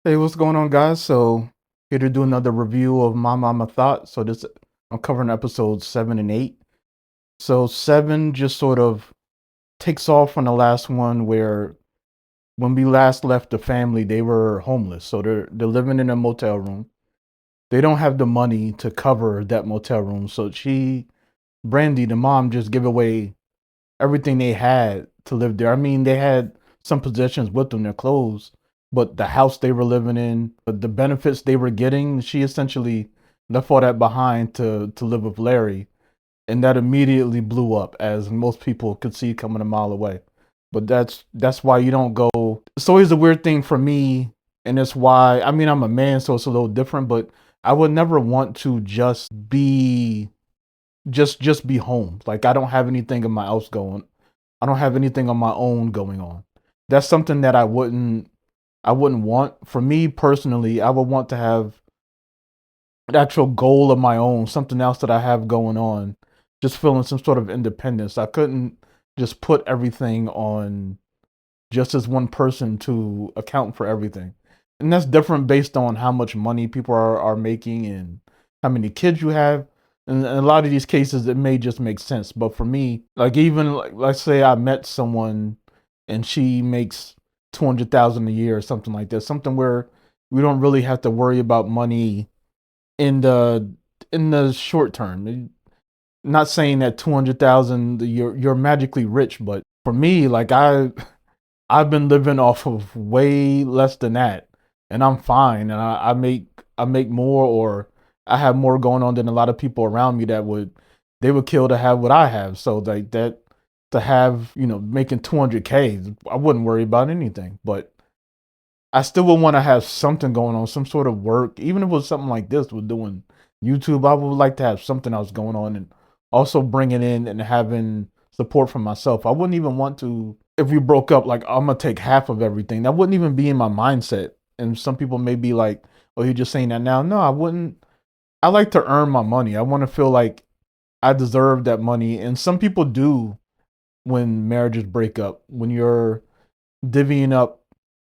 Hey, what's going on, guys? So here to do another review of My Mama Thought. So this I'm covering episodes 7 and 8. So 7 just sort of takes off from the last one where when we last left the family, they were homeless. So they're living in a motel room. They don't have the money to cover that motel room. So Brandy, the mom, just give away everything they had to live there. I mean, they had some possessions with them, their clothes, but the house they were living in, the benefits they were getting, she essentially left all that behind to live with Larry, and that immediately blew up, as most people could see coming a mile away. But that's why you don't go. It's always a weird thing for me, and it's why I mean I'm a man, so it's a little different. But I would never want to just be home. Like I don't have anything in my house going. I don't have anything on my own going on. That's something that I wouldn't want. For me personally, I would want to have an actual goal of my own, something else that I have going on, just feeling some sort of independence. I couldn't just put everything on just as one person to account for everything. And that's different based on how much money people are making and how many kids you have. And in a lot of these cases, it may just make sense. But for me, like even like let's say I met someone and she makes 200,000 a year or something like that, something where we don't really have to worry about money in the short term. Not saying that 200,000 you're magically rich, but for me, like I've been living off of way less than that, and I'm fine. And I make more, or I have more going on than a lot of people around me that they would kill to have what I have. So like that to have making 200K, I wouldn't worry about anything. But I still would want to have something going on, some sort of work, even if it was something like this with doing YouTube. I would like to have something else going on, and also bringing in and having support from myself. I wouldn't even want to, if we broke up, like I'm gonna take half of everything. That wouldn't even be in my mindset. And some people may be like, "Oh, you're just saying that now." No, I wouldn't. I like to earn my money. I want to feel like I deserve that money. And some people do when marriages break up. When you're divvying up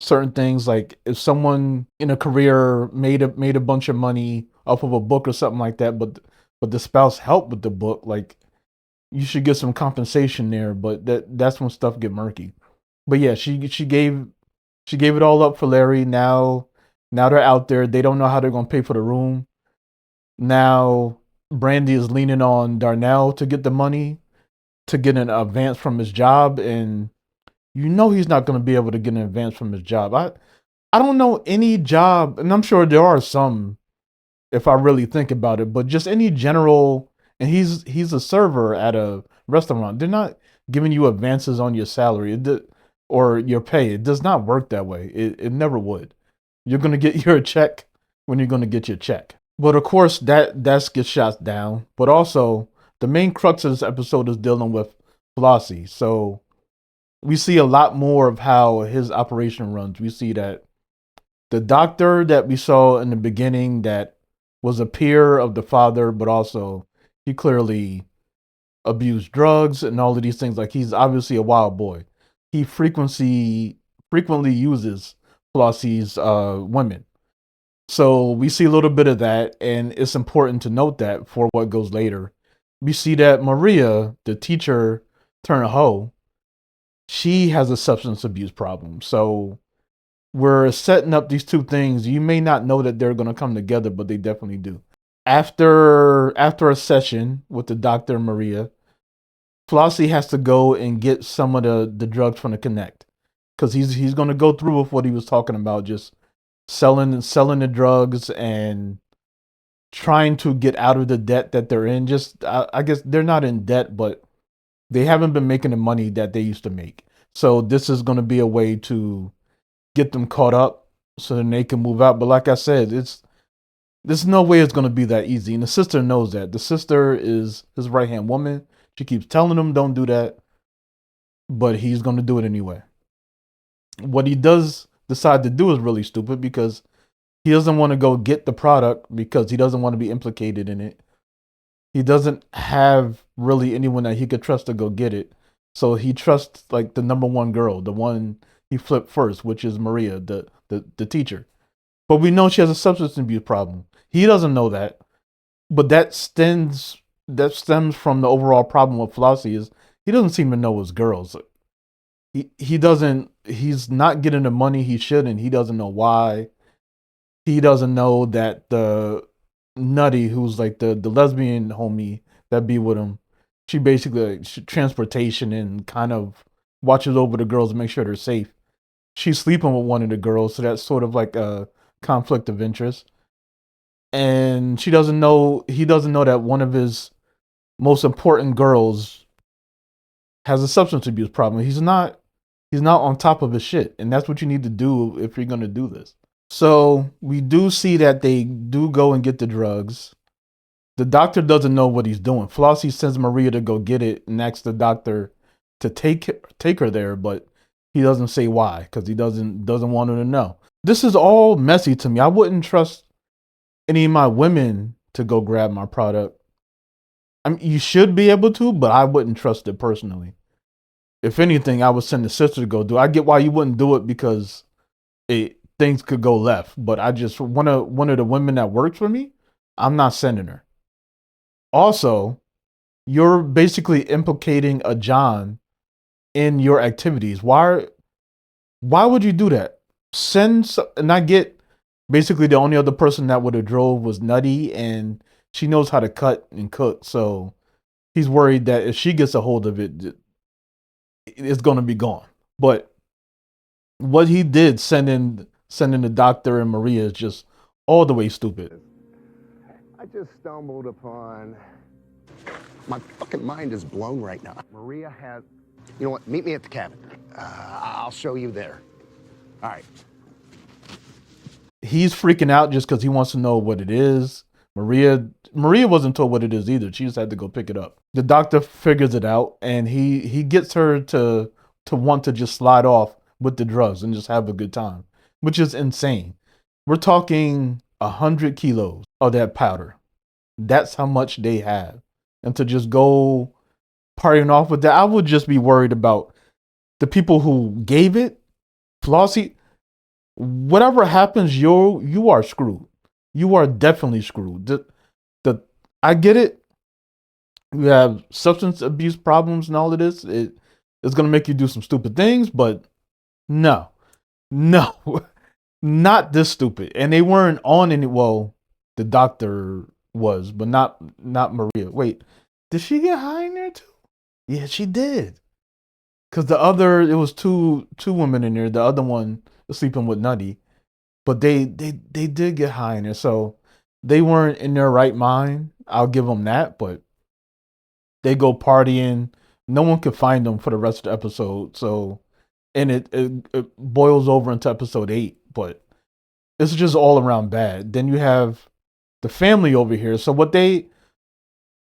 certain things, like if someone in a career made a bunch of money off of a book or something like that, but the spouse helped with the book, like you should get some compensation there. But that's when stuff get murky. But yeah, she gave it all up for Larry. Now they're out there. They don't know how they're gonna pay for the room. Now Brandy is leaning on Darnell to get the money to get an advance from his job, and he's not going to be able to get an advance from his job. I don't know any job, and I'm sure there are some if I really think about it, but just any general, and he's a server at a restaurant. They're not giving you advances on your salary or your pay. It does not work that way. It never would. You're going to get your check when you're going to get your check. But of course, that gets shot down. But also, the main crux of this episode is dealing with Flossie. So we see a lot more of how his operation runs. We see that the doctor that we saw in the beginning, that was a peer of the father, but also he clearly abused drugs and all of these things. Like he's obviously a wild boy. He frequently uses Flossie's women. So we see a little bit of that, and it's important to note that for what goes later. We see that Maria, the teacher turned hoe, she has a substance abuse problem. So we're setting up these two things. You may not know that they're going to come together, but they definitely do. After a session with the doctor and Maria, Flossie has to go and get some of the drugs from the Connect, because he's going to go through with what he was talking about, just selling the drugs and trying to get out of the debt that they're in. Just I guess they're not in debt, but they haven't been making the money that they used to make. So this is going to be a way to get them caught up so then they can move out. But like I said, there's no way it's going to be that easy. And the sister knows that. The sister is his right hand woman. She keeps telling him don't do that, but he's going to do it anyway. What he does decide to do is really stupid, because he doesn't want to go get the product because he doesn't want to be implicated in it. He doesn't have really anyone that he could trust to go get it. So he trusts like the number one girl, the one he flipped first, which is Maria, the teacher. But we know she has a substance abuse problem. He doesn't know that. But that stems from the overall problem with Flossie is he doesn't seem to know his girls. He doesn't he's not getting the money he should, and he doesn't know why. He doesn't know that the Nutty, who's like the lesbian homie that be with him, she basically like, transportation and kind of watches over the girls and make sure they're safe. She's sleeping with one of the girls, so that's sort of like a conflict of interest. And she doesn't know he doesn't know that one of his most important girls has a substance abuse problem. He's not on top of his shit, and that's what you need to do if you're gonna do this. So we do see that they do go and get the drugs. The doctor doesn't know what he's doing. Flossie sends Maria to go get it and asks the doctor to take her there, but he doesn't say why because he doesn't want her to know. This is all messy to me. I wouldn't trust any of my women to go grab my product. I mean, you should be able to, but I wouldn't trust it personally. If anything, I would send the sister to go do it. I get why you wouldn't do it because things could go left, but I just one of the women that works for me, I'm not sending her. Also, you're basically implicating a John in your activities. Why would you do that? And I get basically the only other person that would have drove was Nutty, and she knows how to cut and cook, so he's worried that if she gets a hold of it, it's gonna be gone. But what he did, sending the doctor and Maria, is just all the way stupid. I just stumbled upon. My fucking mind is blown right now. Maria has. You know what? Meet me at the cabin. I'll show you there. All right. He's freaking out just because he wants to know what it is. Maria wasn't told what it is either. She just had to go pick it up. The doctor figures it out, and he gets her to want to just slide off with the drugs and just have a good time, which is insane. We're talking 100 kilos of that powder. That's how much they have, and to just go partying off with that, I would just be worried about the people who gave it. Flossie, whatever happens, you are screwed. You are definitely screwed. I get it. You have substance abuse problems and all of this. It's gonna make you do some stupid things, but no, no, not this stupid. And they weren't on any. Well, the doctor was, but not Maria. Wait, did she get high in there too? Yeah, she did. Cause it was two women in there. The other one was sleeping with Nutty, but they did get high in there. So they weren't in their right mind. I'll give them that. But they go partying. No one could find them for the rest of the episode. So, and it boils over into episode 8. But it's just all around bad. Then you have the family over here. So what they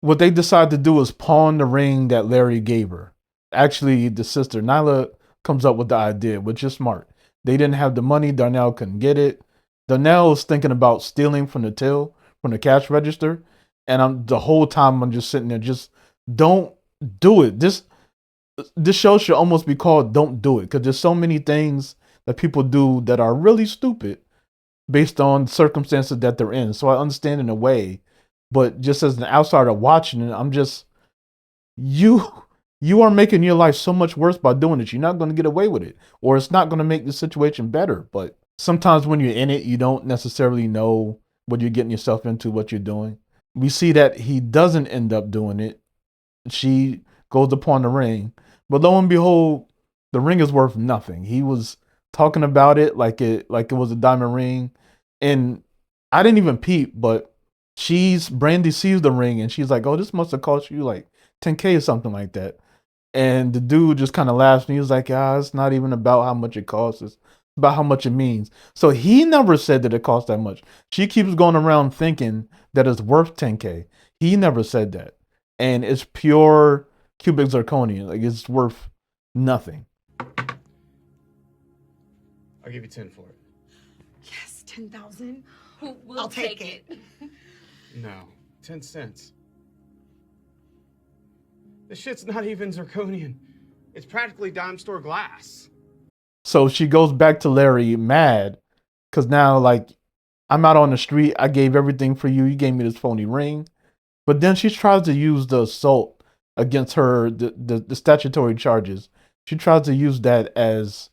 decide to do is pawn the ring that Larry gave her. Actually, the sister Nyla comes up with the idea, which is smart. They didn't have the money. Darnell couldn't get it. Darnell is thinking about stealing from the till, from the cash register, and the whole time I'm just sitting there, just don't do it. This show should almost be called "Don't Do It" because there's so many things that people do that are really stupid based on circumstances that they're in. So I understand in a way, but just as an outsider watching it, I'm just you are making your life so much worse by doing it. You're not going to get away with it, or it's not going to make the situation better. But sometimes when you're in it, you don't necessarily know what you're getting yourself into, what you're doing. We see that he doesn't end up doing it. She goes upon the ring, but lo and behold, the ring is worth nothing. He was talking about it like it was a diamond ring, and I didn't even peep, but Brandy sees the ring and she's like, "Oh, this must have cost you like 10K or something like that." And the dude just kind of laughs and he was like, it's not even about how much it costs. It's about how much it means. So he never said that it cost that much. She keeps going around thinking that it's worth 10K. He never said that. And it's pure cubic zirconia. Like, it's worth nothing. I'll give you 10 for it. Yes, 10,000. I'll take it. No, 10 cents. This shit's not even zirconian. It's practically dime store glass. So she goes back to Larry mad because now, like, I'm out on the street. I gave everything for you. You gave me this phony ring. But then she tries to use the assault against her, the statutory charges. She tries to use that as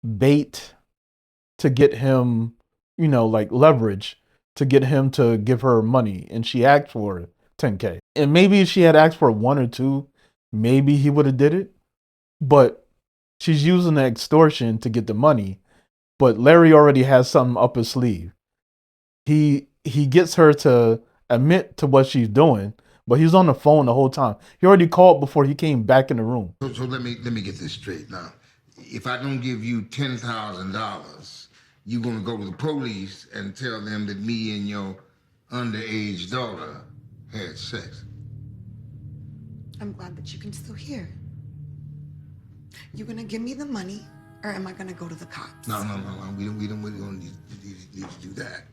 bait to get him, like leverage to get him to give her money. And she asked for 10K. And maybe if she had asked for one or two, maybe he would have did it. But she's using the extortion to get the money. But Larry already has something up his sleeve. He gets her to admit to what she's doing, but he's on the phone the whole time. He already called before he came back in the room. So let me get this straight now. If I don't give you $10,000, you're gonna go to the police and tell them that me and your underage daughter had sex. I'm glad that you can still hear. You gonna give me the money, or am I gonna go to the cops? No. We don't need to do that.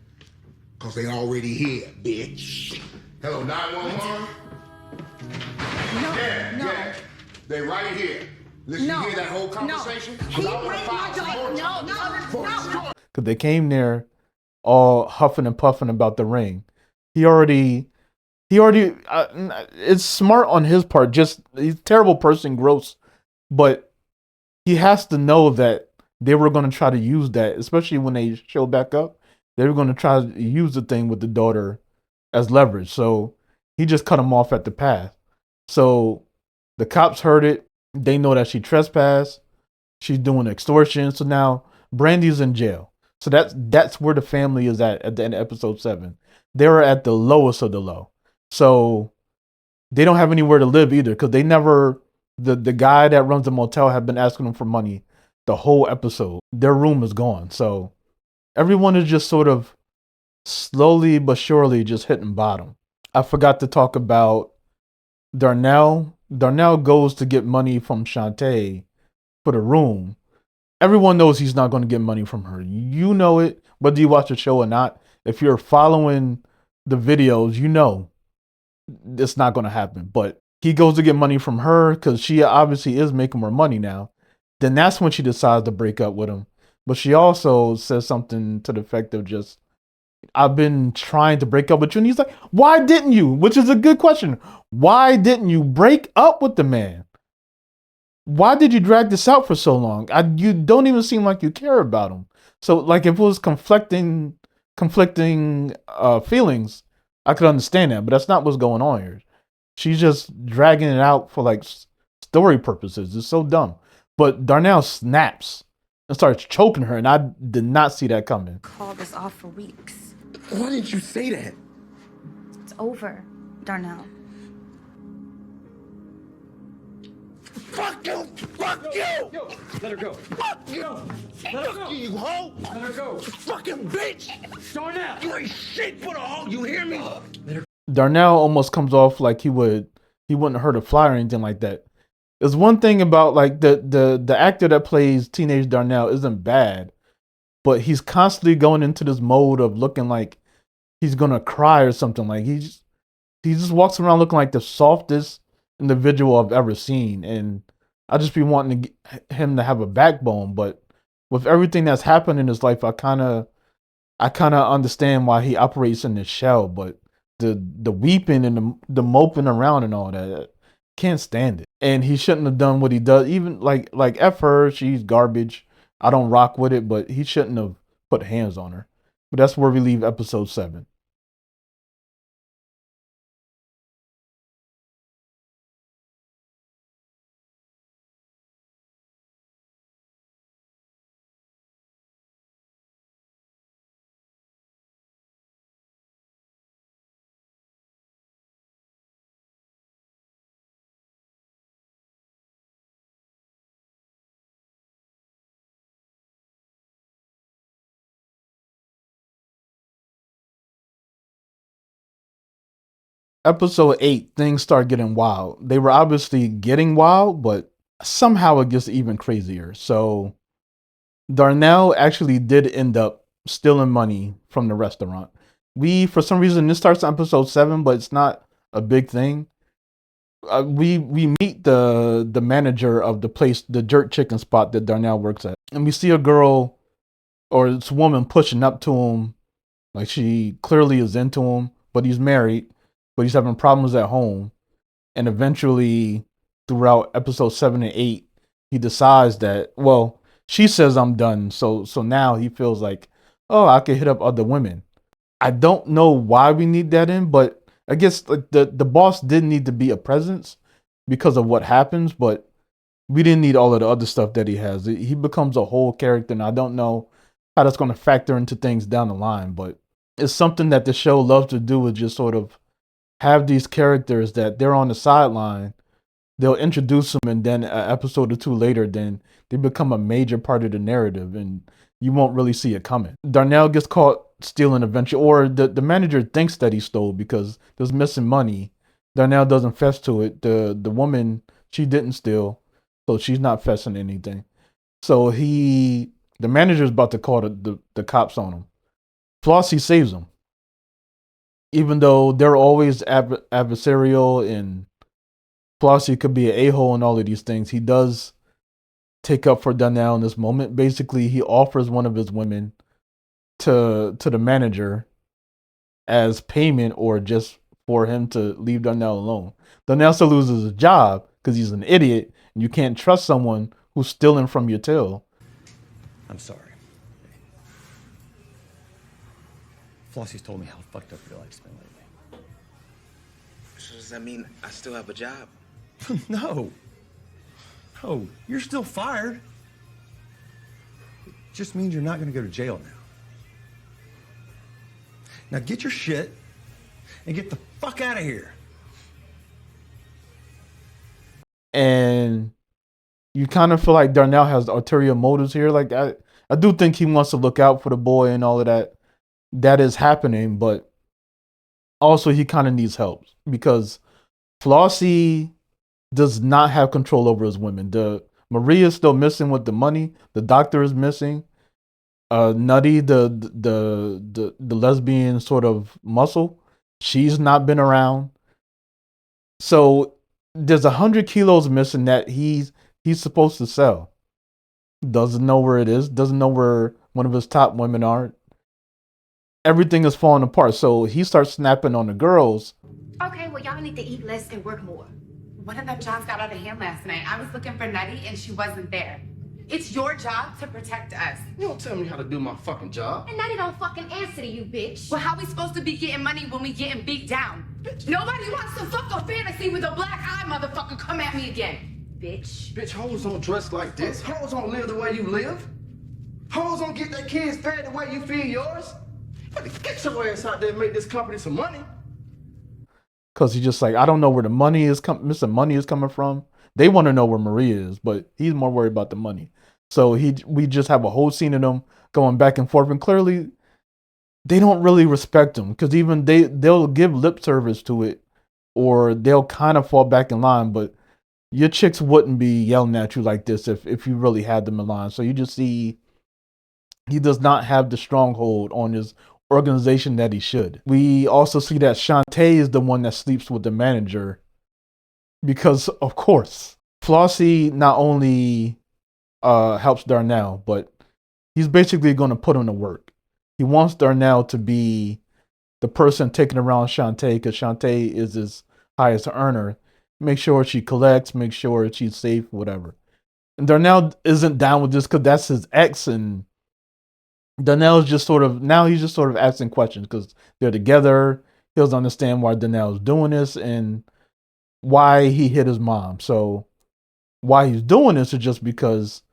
Cause they already here, bitch. Hello, 911? No, Yeah. They right here. Listen, you hear that whole conversation? He raped my daughter. No. Because they came there all huffing and puffing about the ring. He already, it's smart on his part. Just, he's a terrible person, gross. But he has to know that they were going to try to use that, especially when they show back up. They were going to try to use the thing with the daughter as leverage. So he just cut him off at the pass. So the cops heard it. They know that she trespassed. She's doing extortion. So now Brandy's in jail. So that's where the family is at the end of episode 7. They're at the lowest of the low. So they don't have anywhere to live either, because they never, the guy that runs the motel had been asking them for money the whole episode. Their room is gone. So everyone is just sort of slowly but surely just hitting bottom. I forgot to talk about Darnell. Darnell goes to get money from Shantae for the room. Everyone knows he's not going to get money from her. You know it, whether you watch the show or not. If you're following the videos, you know it's not going to happen. But he goes to get money from her because she obviously is making more money now. Then that's when she decides to break up with him. But she also says something to the effect of just, I've been trying to break up with you. And he's like, why didn't you? Which is a good question. Why didn't you break up with the man? Why did you drag this out for so long? You don't even seem like you care about him. So, like, if it was conflicting feelings, I could understand that. But that's not what's going on here. She's just dragging it out for, like, story purposes. It's so dumb. But Darnell snaps and starts choking her, and I did not see that coming. Called this off for weeks. Why didn't you say that? It's over, Darnell. Fuck you! Fuck you! Yo, let her go. Fuck you! Fuck you, you hoe! Let her go. You fucking bitch! Darnell! You ain't shit but a hoe, you hear me? Darnell almost comes off like he wouldn't hurt a fly or anything like that. There's one thing about, like, the actor that plays teenage Darnell isn't bad, but he's constantly going into this mode of looking like he's gonna cry or something. Like he just walks around looking like the softest individual I've ever seen, and I just be wanting him to have a backbone. But with everything that's happened in his life, I kind of understand why he operates in this shell. But the weeping and the moping around and all that, can't stand it. And he shouldn't have done what he does. Even like F her, she's garbage. I don't rock with it, but he shouldn't have put hands on her. But that's where we leave episode 7. Episode 8, things start getting wild. They were obviously getting wild, but somehow it gets even crazier. So Darnell actually did end up stealing money from the restaurant. For some reason, this starts on episode 7, but it's not a big thing. We meet the manager of the place, the jerk chicken spot that Darnell works at, and we see a girl or this woman pushing up to him Like she clearly is into him, but he's married, but he's having problems at home. And eventually, throughout episode 7 and 8, he decides that, well, she says I'm done. So now he feels like, oh, I could hit up other women. I don't know why we need that in, but I guess like the boss did need to be a presence because of what happens, but we didn't need all of the other stuff that he has. He becomes a whole character, and I don't know how that's going to factor into things down the line, but it's something that the show loves to do, is just sort of have these characters that they're on the sideline. They'll introduce them, and then an episode or two later, then they become a major part of the narrative, and you won't really see it coming. Darnell gets caught stealing eventually, or the manager thinks that he stole because there's missing money. Darnell doesn't fess to it. The woman, she didn't steal, so she's not fessing anything. So the manager's about to call the cops on him. Flossie saves him, even though they're always adversarial, and Flossie could be an a-hole and all of these things. He does take up for Darnell in this moment. Basically, he offers one of his women to the manager as payment, or just for him to leave Darnell alone. Darnell still loses his job because he's an idiot, and you can't trust someone who's stealing from your till. I'm sorry. Flossie's told me how fucked up your life's been lately. So does that mean I still have a job? No. No, you're still fired. It just means you're not going to go to jail now. Now get your shit and get the fuck out of here. And you kind of feel like Darnell has ulterior motives here. Like I do think he wants to look out for the boy and all of that. That is happening, but also he kind of needs help because Flossie does not have control over his women. Maria is still missing with the money. The doctor is missing. Nutty, the lesbian sort of muscle, she's not been around. So there's 100 kilos missing that he's supposed to sell. Doesn't know where it is. Doesn't know where one of his top women are. Everything is falling apart. So he starts snapping on the girls. Okay, well, y'all need to eat less and work more. One of them jobs got out of hand last night. I was looking for Nutty and she wasn't there. It's your job to protect us. You don't tell me how to do my fucking job. And Nutty don't fucking answer to you, bitch. Well, how we supposed to be getting money when we getting beat down? Bitch. Nobody wants to fuck a fantasy with a black eye motherfucker come at me again. Bitch. Bitch, hoes don't dress like this. Hoes don't live the way you live. Hoes don't get their kids fed the way you feed yours. Get your ass out there and make this company some money. Because he's just like, I don't know where the money is missing money is coming from. They want to know where Maria is, but he's more worried about the money. So we just have a whole scene of them going back and forth, and clearly they don't really respect him, because even they'll give lip service to it, or they'll kind of fall back in line, but your chicks wouldn't be yelling at you like this if you really had them in line. So you just see he does not have the stronghold on his organization that he should. We also see that Shantae is the one that sleeps with the manager, because of course Flossie not only helps Darnell, but he's basically going to put him to work. He wants Darnell to be the person taking around Shantae, because Shantae is his highest earner. Make sure she collects, make sure she's safe, whatever. And Darnell isn't down with this because that's his ex, and Darnell's just sort of, now he's just sort of asking questions because they're together. He doesn't understand why Darnell's doing this and why he hit his mom. So why he's doing this is just because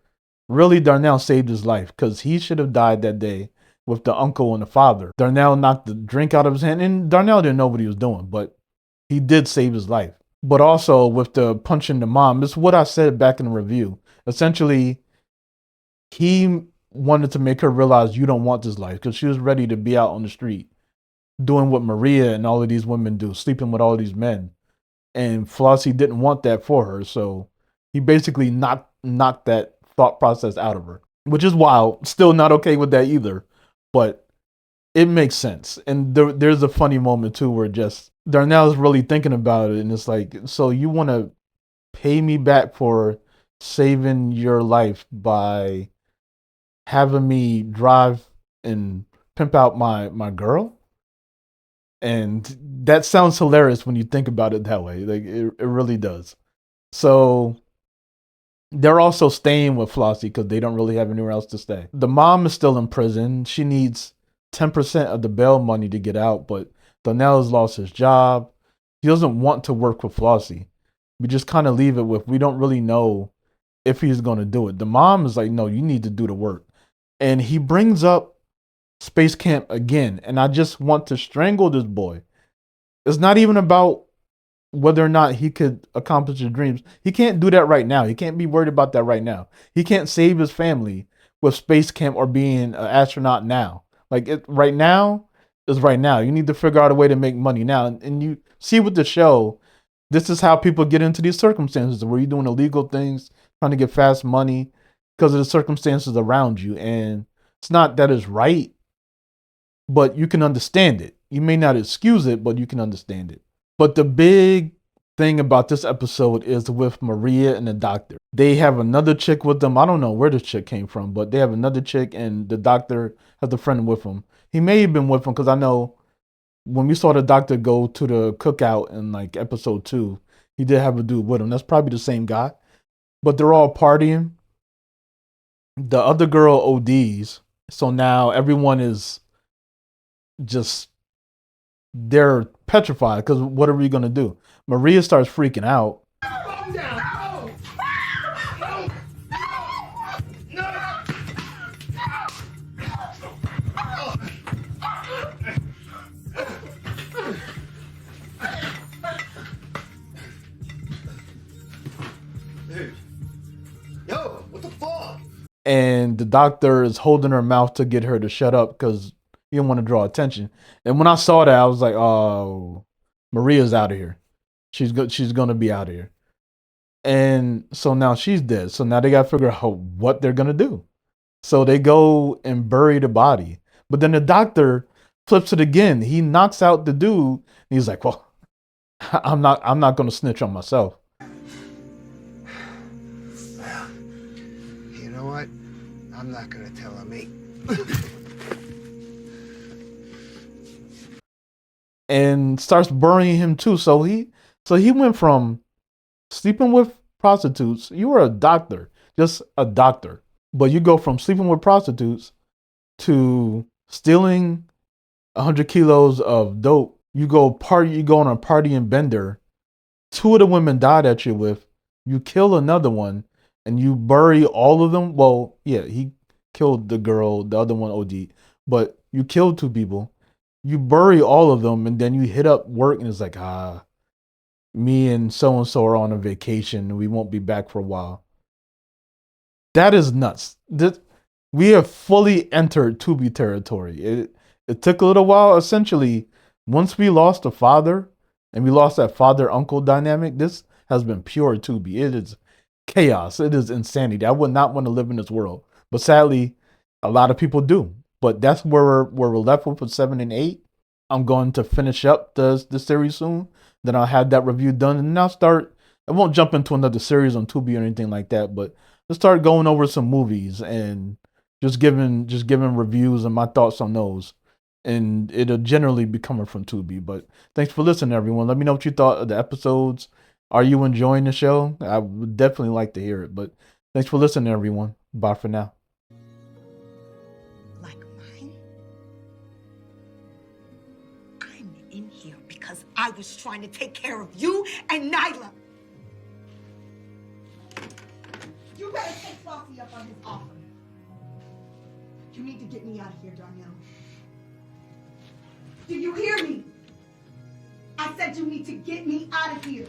really Darnell saved his life, because he should have died that day with the uncle and the father. Darnell knocked the drink out of his hand, and Darnell didn't know what he was doing, but he did save his life. But also with the punching the mom, it's what I said back in the review. Essentially, he wanted to make her realize you don't want this life, because she was ready to be out on the street doing what Maria and all of these women do, sleeping with all these men. And Flossie didn't want that for her, so he basically knocked that thought process out of her, which is wild. Still not okay with that either, but it makes sense. And there's a funny moment too where just Darnell's really thinking about it, and it's like, so you want to pay me back for saving your life by having me drive and pimp out my girl. And that sounds hilarious when you think about it that way. Like it really does. So they're also staying with Flossie because they don't really have anywhere else to stay. The mom is still in prison. She needs 10% of the bail money to get out, but Donnell has lost his job. He doesn't want to work with Flossie. We just kind of leave it with, we don't really know if he's going to do it. The mom is like, no, you need to do the work. And he brings up Space Camp again. And I just want to strangle this boy. It's not even about whether or not he could accomplish his dreams. He can't do that right now. He can't be worried about that right now. He can't save his family with Space Camp or being an astronaut now. Like right now is right now. You need to figure out a way to make money now. And you see with the show, this is how people get into these circumstances where you're doing illegal things, trying to get fast money because of the circumstances around you. And it's not that it's right, but you can understand it. You may not excuse it, but you can understand it. But the big thing about this episode is with Maria and the doctor. They have another chick with them. I don't know where the chick came from, but they have another chick and the doctor has a friend with him. He may have been with him because I know when we saw the doctor go to the cookout in like episode 2, he did have a dude with him. That's probably the same guy. But they're all partying. The other girl ODs. So now everyone is just, they're petrified because what are we going to do? Maria starts freaking out. Yo, what the fuck? And the doctor is holding her mouth to get her to shut up because he didn't want to draw attention. And when I saw that, I was like, oh, Maria's out of here. She's going to be out of here. And so now she's dead. So now they got to figure out what they're going to do. So they go and bury the body. But then the doctor flips it again. He knocks out the dude. And he's like, well, I'm not going to snitch on myself. You know what? I'm not gonna tell him, mate. And starts burying him too. So he went from sleeping with prostitutes. You were a doctor, just a doctor. But you go from sleeping with prostitutes to stealing 100 kilos of dope. You go on a partying bender. 2 of the women die that you're with. You kill another one and you bury all of them. Well, yeah, he killed the girl, the other one OD, but you killed 2 people. You bury all of them and then you hit up work and it's like, me and so are on a vacation. We won't be back for a while. That is nuts. We have fully entered Tubi territory. It took a little while. Essentially, once we lost a father and we lost that father-uncle dynamic, this has been pure Tubi. It is chaos. It is insanity. I would not want to live in this world. But sadly, a lot of people do. But that's where we're left with 7 and 8. I'm going to finish up the series soon. Then I'll have that review done. And then I won't jump into another series on Tubi or anything like that. But let's start going over some movies and just giving reviews and my thoughts on those. And it'll generally be coming from Tubi. But thanks for listening, everyone. Let me know what you thought of the episodes. Are you enjoying the show? I would definitely like to hear it. But thanks for listening, everyone. Bye for now. Like mine? I'm in here because I was trying to take care of you and Nyla. You better take Flossie up on his offer. You need to get me out of here, Darnell. Do you hear me? I said you need to get me out of here.